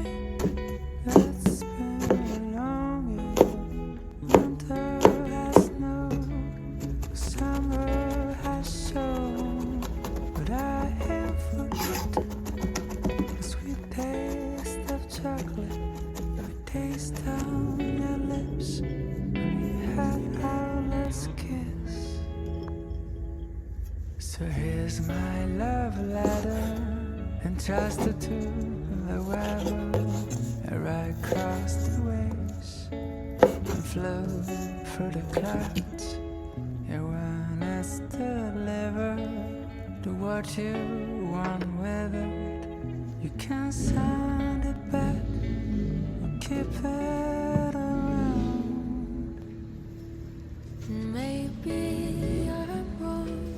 me. It's been a long year. Winter has snowed, summer has shown, but I have forgotten the sweet taste of chocolate. We taste on your lips when we had our last kiss. So here's my love letter, entrusted to the weather. I ride across the waves and flow through the clouds. Your one is delivered. Do what you want with it. You can send it back or keep it around. Maybe I'm wrong,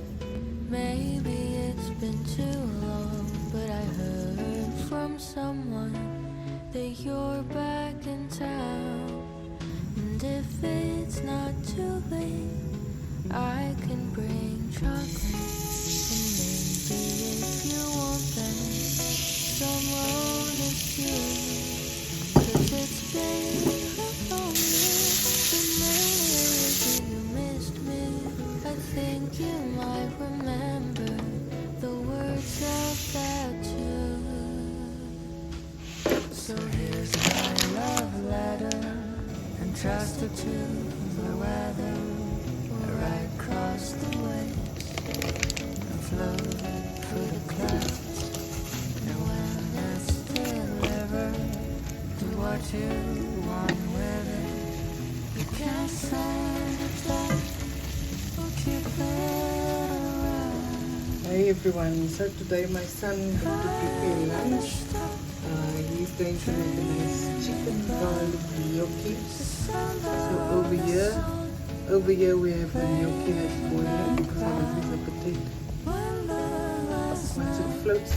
maybe it's been too long, but I heard from someone that you're back in town. And if it's not too late, I can bring chocolate. And maybe if you want them, some roses too. 'Cause it's been a long year, but maybe you missed me. I think you might remember the words of that tune. So here's my love letter, entrusted to the weather. I ride across the waves and flow through the clouds. And when it's delivered, do what you want with it. You can send it back or keep it around. Hi everyone, so today my son going to prepare lunch. He's going to make a nice chicken garlic gnocchi. So over here we have the gnocchi that's boiling because I love his appetite. Once it floats,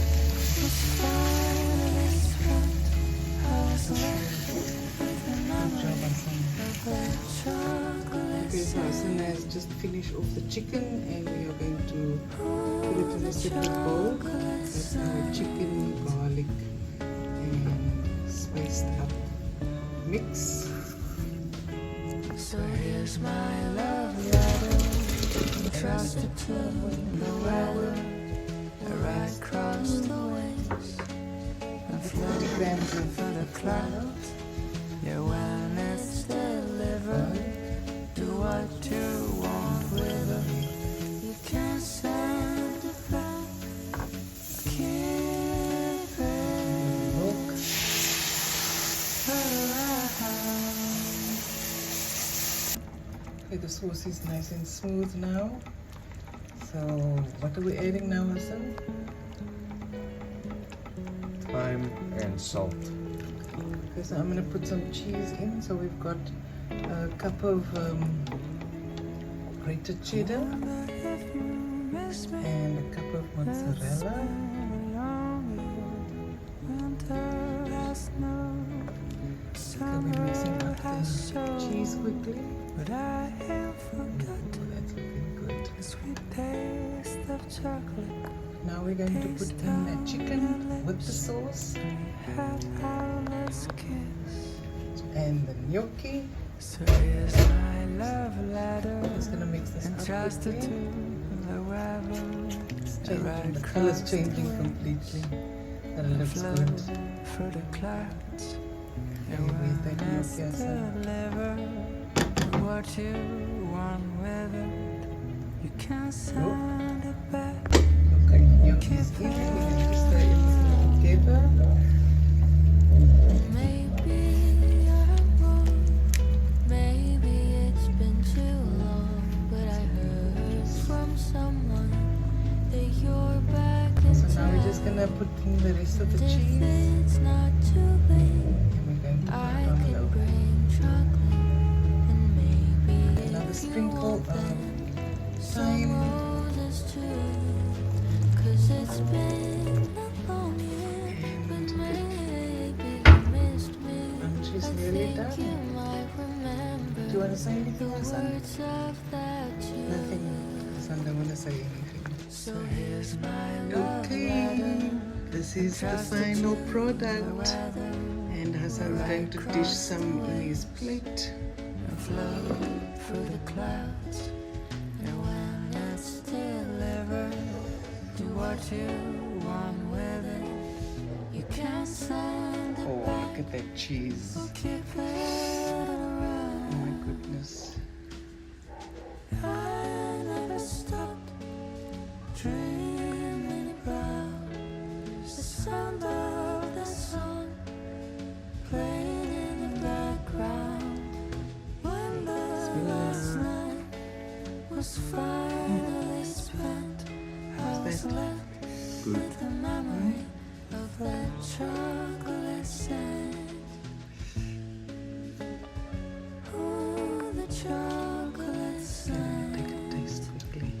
okay, so our son has just finished off the chicken and we are going to put it in a separate bowl. That's our chicken, garlic and spiced up mix. So here's my love letter, entrusted to the weather. I ride across the waves and flow 50 grams of through the clouds. Yeah, when it's delivered, do what you want with it. You can send it back, keep it milk. around. Okay, the sauce is nice and smooth now. So what are we adding now, Hassan? Thyme and salt. Okay, so I'm going to put some cheese in. So we've got a cup of grated cheddar and a cup of mozzarella. So we're mixing up the cheese quickly. But I have Oh, forgotten that's looking good. the sweet taste of chocolate. Now we're going to put in the chicken with the sauce Had our last kiss. and the gnocchi. So here's my love letter, Just gonna mix this up entrusted to quickly. the weather. It's changing, the color's changing completely. That looks Flow good. through the clouds. Okay, where's that gnocchi, Hassan? Deliver what you want with it. You can send it back. Okay, gnocchi's in. We're going to stir everything together. Maybe I'm wrong, maybe it's been too long, but I heard from someone that you're back in So now we're just town. gonna put in the rest of the If cheese. it's not too late, And we're going to put I it on can low. bring chocolate. And maybe Another if you sprinkle want of them, some thyme. roses too. 'Cause it's been a long year, but maybe you missed me. Lunch is I nearly think you done. might remember Do you want to say anything, the Hassan? words of that tune. Nothing. Hassan don't want to say anything. So here's my love Okay, letter, this is the final product. weather. And Hassan trying to dish some in his plate. and float through the clouds. And when it's delivered, do what you want with it. You can't send it Oh, back, look at that cheese. or keep it around. Oh my goodness. I never stopped dreaming about the sound of the song played in the background when the last night was finally spent. I was left with the memory of that chocolate scent. Ooh, the chocolate scent. Take a taste quickly.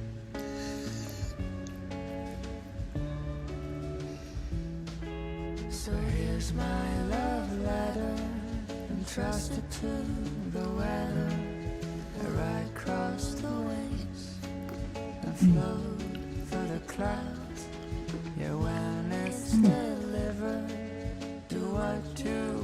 So here's my love letter, entrusted to the weather. I ride across the waves and float through the clouds. Yeah, when it's delivered, do what you